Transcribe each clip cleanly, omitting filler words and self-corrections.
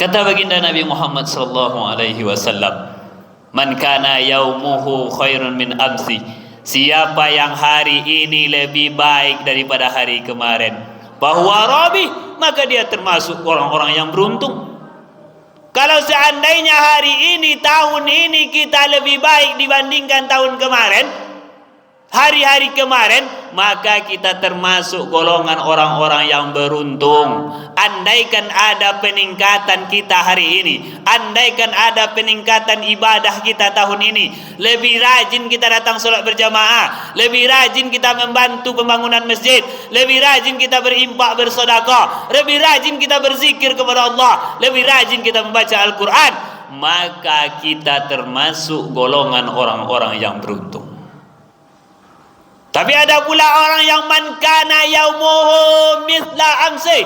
Kata baginda Nabi Muhammad sallallahu alaihi wasallam, "Man kana yaumuhu khairun min amsi." Siapa yang hari ini lebih baik daripada hari kemarin, bahwa rabi, maka dia termasuk orang-orang yang beruntung. Kalau seandainya hari ini, tahun ini kita lebih baik dibandingkan tahun kemarin, hari-hari kemarin, maka kita termasuk golongan orang-orang yang beruntung. Andaikan ada peningkatan kita hari ini, andaikan ada peningkatan ibadah kita tahun ini, lebih rajin kita datang sholat berjamaah, lebih rajin kita membantu pembangunan masjid, lebih rajin kita berimpak bersedekah, lebih rajin kita berzikir kepada Allah, lebih rajin kita membaca Al-Quran, maka kita termasuk golongan orang-orang yang beruntung. Tapi ada pula orang yang man kana yaumuhu mithla amsi,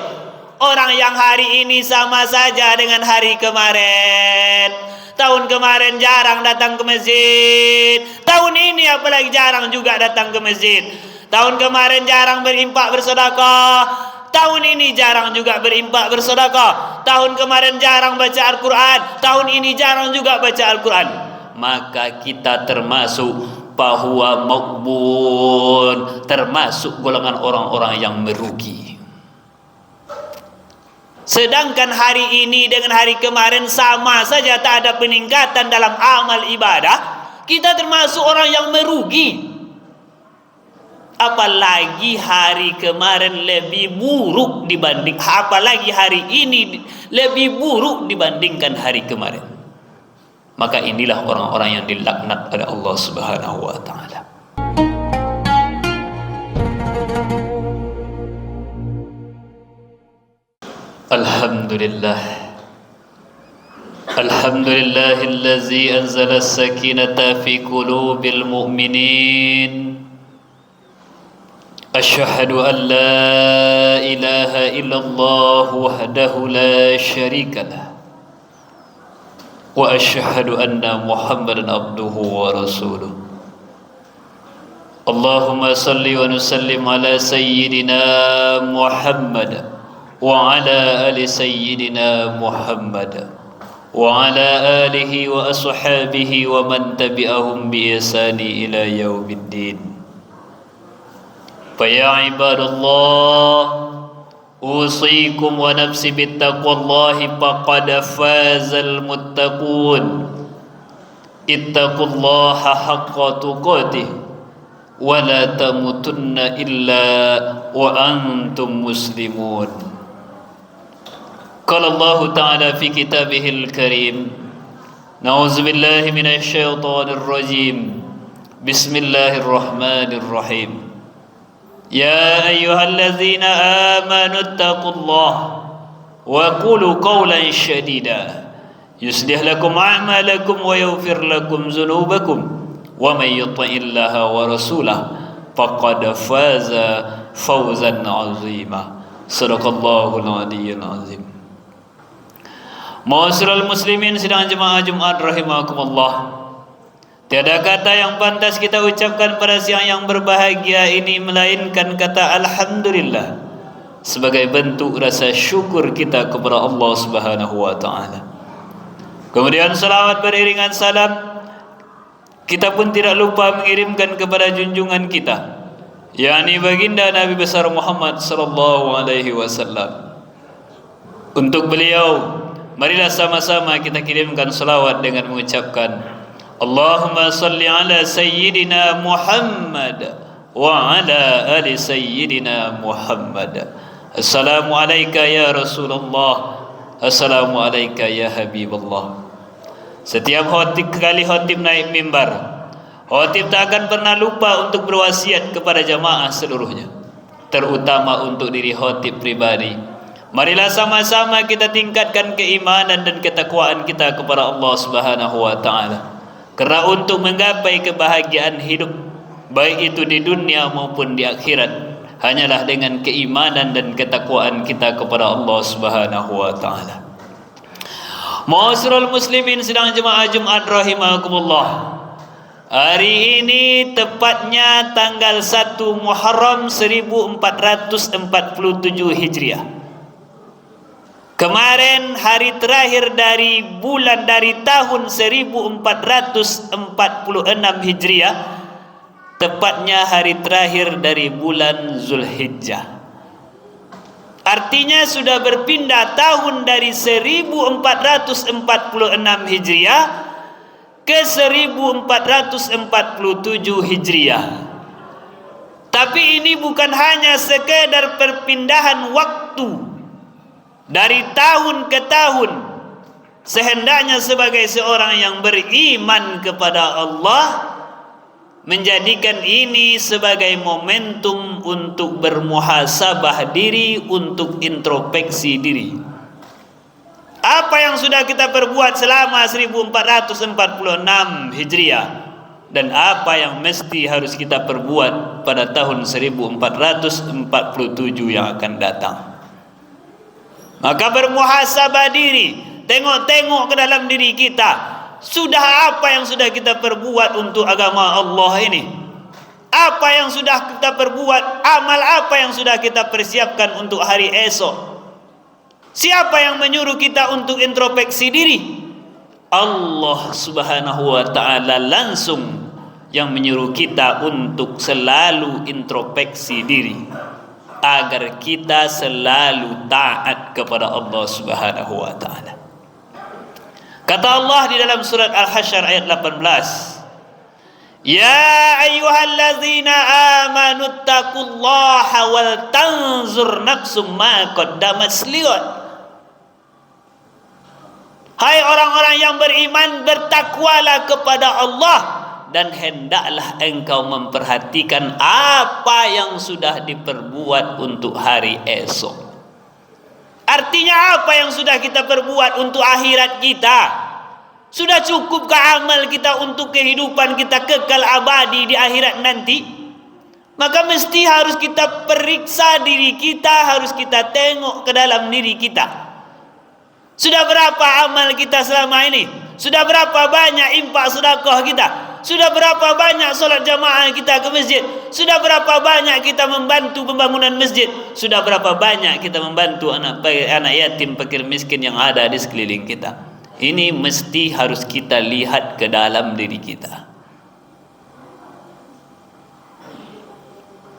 orang yang hari ini sama saja dengan hari kemarin. Tahun kemarin jarang datang ke masjid, tahun ini apalagi jarang juga datang ke masjid. Tahun kemarin jarang berimpak bersedekah, tahun ini jarang juga berimpak bersedekah. Tahun kemarin jarang baca Al-Quran, tahun ini jarang juga baca Al-Quran. Maka kita termasuk bahwa maghbun, termasuk golongan orang-orang yang merugi. Sedangkan hari ini dengan hari kemarin sama saja, tak ada peningkatan dalam amal ibadah, kita termasuk orang yang merugi. Apalagi hari kemarin lebih buruk dibanding, apalagi hari ini lebih buruk dibandingkan hari kemarin. Maka inilah orang-orang yang dilaknat oleh Allah Subhanahu wa taala. Alhamdulillah. Alhamdulillahillazi anzala as-sakinata fi qulubil mu'minin. Asyhadu an la ilaha illallah wahdahu la syarikalah. Wa asyhadu anna Muhammadan abduhu wa rasuluh. Allahumma salli wa nusallim ala sayyidina Muhammad wa ala ali sayyidina Muhammad wa ala alihi wa ashabihi wa man tabi'ahum bi ihsani ila yaumiddin. Fa ya ibadallah, usikum wa nafsi bittaqwallahi faqad fazal muttaqun. Ittaqullaha haqqa tuqatih wa la tamutunna illa wa antum muslimun. Qala Allah Ta'ala fi kitabihil karim, na'udzu billahi minasy syaithanir rajim. Bismillahirrahmanirrahim. يا أيها الذين آمنوا اتقوا الله وقولوا قولا سديدا يصلح لكم أعمالكم ويغفر لكم ذنوبكم ومن يطع الله ورسوله فقد فاز فوزا عظيما. صدق الله العلي العظيم. Ma'asyiral muslimin sidang jemaah Jumat rahimakumullah. Tiada kata yang pantas kita ucapkan pada siang yang berbahagia ini melainkan kata Alhamdulillah, sebagai bentuk rasa syukur kita kepada Allah Subhanahu wa taala. Kemudian salawat beriringan salam kita pun tidak lupa mengirimkan kepada junjungan kita, yakni baginda Nabi besar Muhammad sallallahu alaihi wasallam. Untuk beliau, marilah sama-sama kita kirimkan salawat dengan mengucapkan Allahumma salli ala sayyidina Muhammad wa ala ali sayyidina Muhammad. Assalamu alayka ya Rasulullah, assalamu alayka ya Habibullah. Setiap kali khatib naik mimbar, khatib tak akan pernah lupa untuk berwasiat kepada jamaah seluruhnya, terutama untuk diri khatib pribadi. Marilah sama-sama kita tingkatkan keimanan dan ketakwaan kita kepada Allah Subhanahu wa taala. Kerana untuk menggapai kebahagiaan hidup, baik itu di dunia maupun di akhirat, hanyalah dengan keimanan dan ketakwaan kita kepada Allah Subhanahu wa taala. Ma'asyiral muslimin sidang jemaah Jumat rahimakumullah. Hari ini tepatnya tanggal 1 Muharram 1447 Hijriah. Kemarin hari terakhir dari tahun 1446 Hijriah, tepatnya hari terakhir dari bulan Zulhijjah. Artinya sudah berpindah tahun dari 1446 Hijriah ke 1447 Hijriah. Tapi ini bukan hanya sekedar perpindahan waktu dari tahun ke tahun. Sehendaknya sebagai seorang yang beriman kepada Allah menjadikan ini sebagai momentum untuk bermuhasabah diri, untuk introspeksi diri. Apa yang sudah kita perbuat selama 1446 Hijriah dan apa yang mesti harus kita perbuat pada tahun 1447 yang akan datang. Maka bermuhasabah diri, tengok-tengok ke dalam diri kita. Sudah apa yang sudah kita perbuat untuk agama Allah ini? Apa yang sudah kita perbuat? Amal apa yang sudah kita persiapkan untuk hari esok? Siapa yang menyuruh kita untuk introspeksi diri? Allah Subhanahu wa ta'ala langsung yang menyuruh kita untuk selalu introspeksi diri, agar kita selalu taat kepada Allah Subhanahu wa ta'ala. Kata Allah di dalam surat Al-Hasyr ayat 18, Ya ayyuhallazina amanu taqullaha wal tanzur nafsum ma qaddamat liwat. Hai orang-orang yang beriman, bertakwalah kepada Allah dan hendaklah engkau memperhatikan apa yang sudah diperbuat untuk hari esok. Artinya apa yang sudah kita perbuat untuk akhirat kita? Sudah cukupkah amal kita untuk kehidupan kita kekal abadi di akhirat nanti? Maka mesti harus kita periksa diri kita, harus kita tengok ke dalam diri kita. Sudah berapa amal kita selama ini? Sudah berapa banyak infak sedekah kita? Sudah berapa banyak solat jamaah kita ke masjid? Sudah berapa banyak kita membantu pembangunan masjid? Sudah berapa banyak kita membantu anak yatim, fakir miskin yang ada di sekeliling kita? Ini mesti harus kita lihat ke dalam diri kita.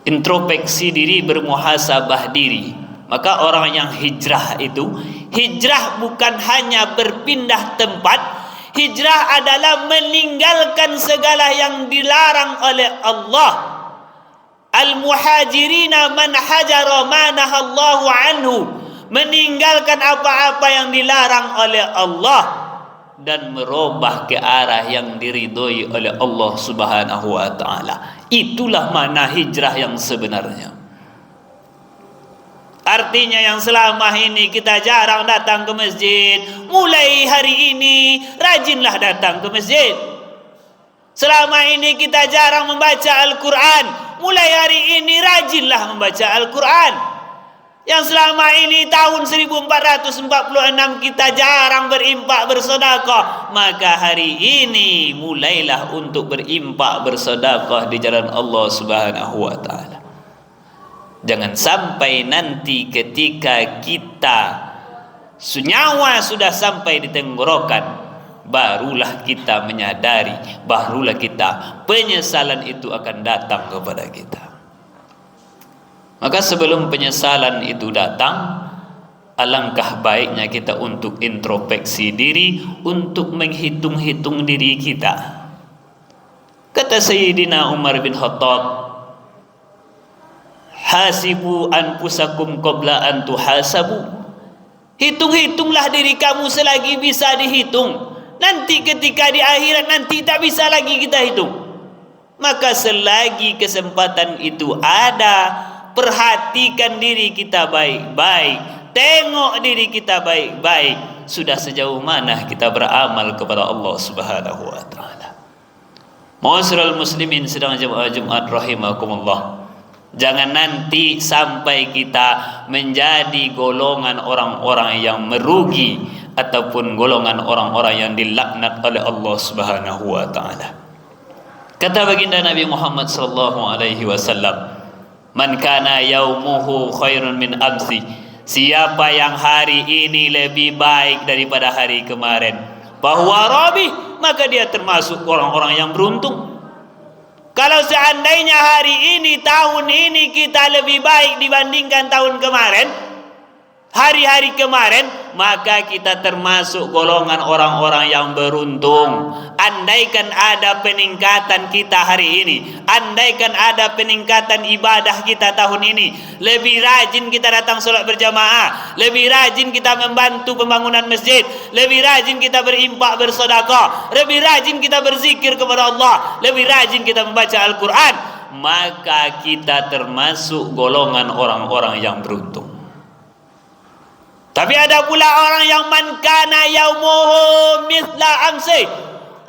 Introspeksi diri, bermuhasabah diri. Maka orang yang hijrah itu, hijrah bukan hanya berpindah tempat. Hijrah adalah meninggalkan segala yang dilarang oleh Allah. Al-muhajirina man hajara ma nahallahu anhu. Meninggalkan apa-apa yang dilarang oleh Allah dan merubah ke arah yang diridhoi oleh Allah Subhanahu wa ta'ala. Itulah makna hijrah yang sebenarnya. Artinya yang selama ini kita jarang datang ke masjid, mulai hari ini rajinlah datang ke masjid. Selama ini kita jarang membaca Al-Quran, mulai hari ini rajinlah membaca Al-Quran. Yang selama ini tahun 1446 kita jarang berimpak bersedekah, maka hari ini mulailah untuk berimpak bersedekah di jalan Allah Subhanahu wa ta'ala. Jangan sampai nanti ketika kita nyawa sudah sampai di tenggorokan, barulah kita menyadari, barulah kita penyesalan itu akan datang kepada kita. Maka sebelum penyesalan itu datang, alangkah baiknya kita untuk introspeksi diri, untuk menghitung-hitung diri kita. Kata Sayyidina Umar bin Khattab, hasibu anfusakum qabla an tuhasabu. Hitung-hitunglah diri kamu selagi bisa dihitung. Nanti ketika di akhirat nanti tak bisa lagi kita hitung. Maka selagi kesempatan itu ada, perhatikan diri kita baik-baik, tengok diri kita baik-baik, sudah sejauh mana kita beramal kepada Allah Subhanahu wa ta'ala. Ma'asyiral muslimin sedang jemaah Jumat rahimakumullah. Jangan nanti sampai kita menjadi golongan orang-orang yang merugi ataupun golongan orang-orang yang dilaknat oleh Allah Subhanahu wa ta'ala. Kata baginda Nabi Muhammad sallallahu alaihi wasallam, "Man kana yaumuhu khairun min amsi." siapa yang hari ini lebih baik daripada hari kemarin, bahwa Rabi, maka dia termasuk orang-orang yang beruntung. Kalau seandainya hari ini, tahun ini kita lebih baik dibandingkan tahun kemarin, hari-hari kemarin, maka kita termasuk golongan orang-orang yang beruntung. Andaikan ada peningkatan kita hari ini, andaikan ada peningkatan ibadah kita tahun ini, lebih rajin kita datang solat berjamaah, lebih rajin kita membantu pembangunan masjid, lebih rajin kita berimpak bersedekah, lebih rajin kita berzikir kepada Allah, lebih rajin kita membaca Al-Quran, maka kita termasuk golongan orang-orang yang beruntung. Tapi ada pula orang yang man kana yaumuhu mithla amsi,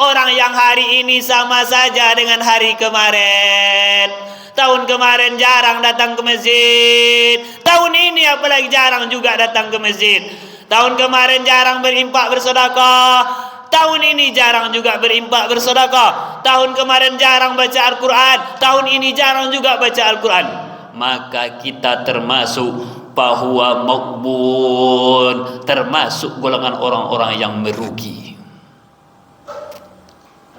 orang yang hari ini sama saja dengan hari kemarin. Tahun kemarin jarang datang ke masjid, tahun ini apalagi jarang juga datang ke masjid. Tahun kemarin jarang berimpak bersedekah, tahun ini jarang juga berimpak bersedekah. Tahun kemarin jarang baca Al-Quran, tahun ini jarang juga baca Al-Quran. Maka kita termasuk bahwa maghbun, termasuk golongan orang-orang yang merugi.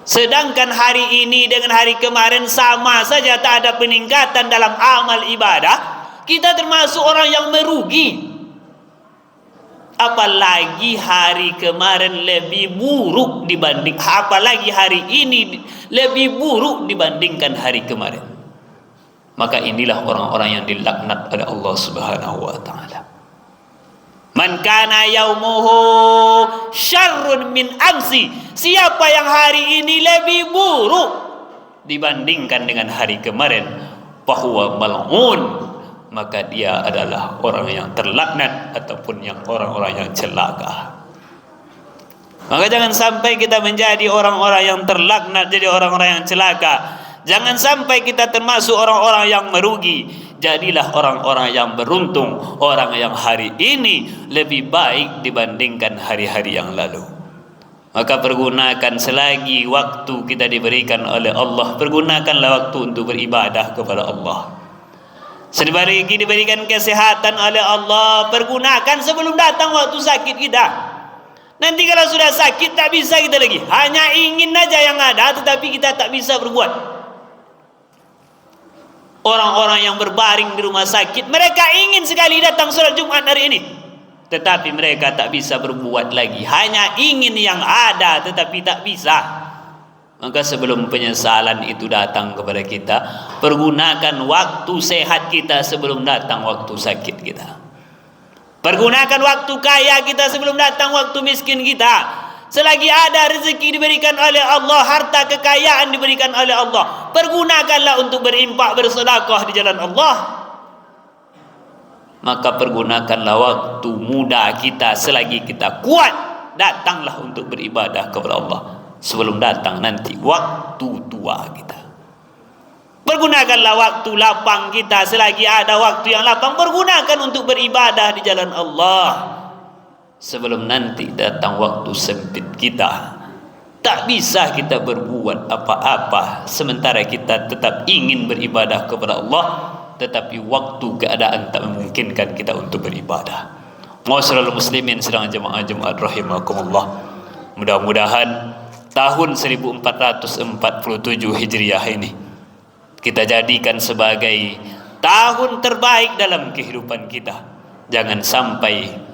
Sedangkan hari ini dengan hari kemarin sama saja, tak ada peningkatan dalam amal ibadah, kita termasuk orang yang merugi. Apalagi hari kemarin lebih buruk dibanding, apalagi hari ini lebih buruk dibandingkan hari kemarin. Maka inilah orang-orang yang dilaknat oleh Allah Subhanahu wa taala. Man kana yaumuhu syarrun min amsi, siapa yang hari ini lebih buruk dibandingkan dengan hari kemarin, fahuwa mal'un, maka dia adalah orang yang terlaknat ataupun yang orang-orang yang celaka. Maka jangan sampai kita menjadi orang-orang yang terlaknat, jadi orang-orang yang celaka. Jangan sampai kita termasuk orang-orang yang merugi. Jadilah orang-orang yang beruntung, orang yang hari ini lebih baik dibandingkan hari-hari yang lalu. Maka pergunakan selagi waktu kita diberikan oleh Allah, pergunakanlah waktu untuk beribadah kepada Allah. Selagi diberikan kesehatan oleh Allah, pergunakan sebelum datang waktu sakit kita. Nanti kalau sudah sakit tak bisa kita lagi, hanya ingin aja yang ada, tetapi kita tak bisa berbuat. Orang-orang yang berbaring di rumah sakit, mereka ingin sekali datang sholat Jumat hari ini, tetapi mereka tak bisa berbuat lagi, hanya ingin yang ada tetapi tak bisa. Maka sebelum penyesalan itu datang kepada kita, pergunakan waktu sehat kita sebelum datang waktu sakit kita. Pergunakan waktu kaya kita sebelum datang waktu miskin kita. Selagi ada rezeki diberikan oleh Allah, harta kekayaan diberikan oleh Allah, pergunakanlah untuk berimpak bersedekah di jalan Allah. Maka pergunakanlah waktu muda kita selagi kita kuat, datanglah untuk beribadah kepada Allah sebelum datang nanti waktu tua kita. Pergunakanlah waktu lapang kita selagi ada waktu yang lapang, pergunakan untuk beribadah di jalan Allah sebelum nanti datang waktu sempit kita. Tak bisa kita berbuat apa-apa sementara kita tetap ingin beribadah kepada Allah, tetapi waktu keadaan tak memungkinkan kita untuk beribadah. Ma'asyiral muslimin sedang jemaah Jumat rahimakumullah, mudah-mudahan tahun 1447 Hijriah ini kita jadikan sebagai tahun terbaik dalam kehidupan kita. Jangan sampai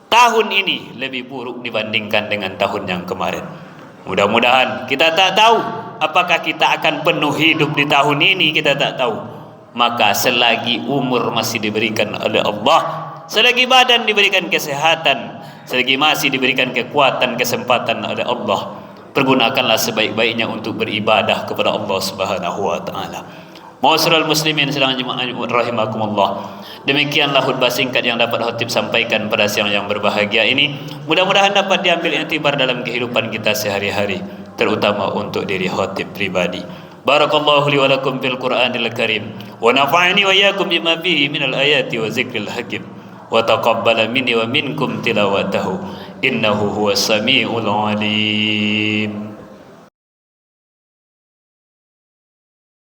tahun ini lebih buruk dibandingkan dengan tahun yang kemarin. Mudah-mudahan, kita tak tahu apakah kita akan penuh hidup di tahun ini, kita tak tahu. Maka selagi umur masih diberikan oleh Allah, selagi badan diberikan kesehatan, selagi masih diberikan kekuatan, kesempatan oleh Allah, pergunakanlah sebaik-baiknya untuk beribadah kepada Allah Subhanahu wa taala. Ma'asyiral muslimin sedang jemaah rahimakumullah. Demikianlah khutbah singkat yang dapat khatib sampaikan pada siang yang berbahagia ini. Mudah-mudahan dapat diambil iktibar dalam kehidupan kita sehari-hari, terutama untuk diri khatib pribadi. Barakallahu li wa lakum fil Qur'anil Karim wa nafa'ani wa iyyakum bima fihi minal ayati wa zikril hakim wa taqabbala minni wa minkum tilawatahu innahu huwas samiul alim.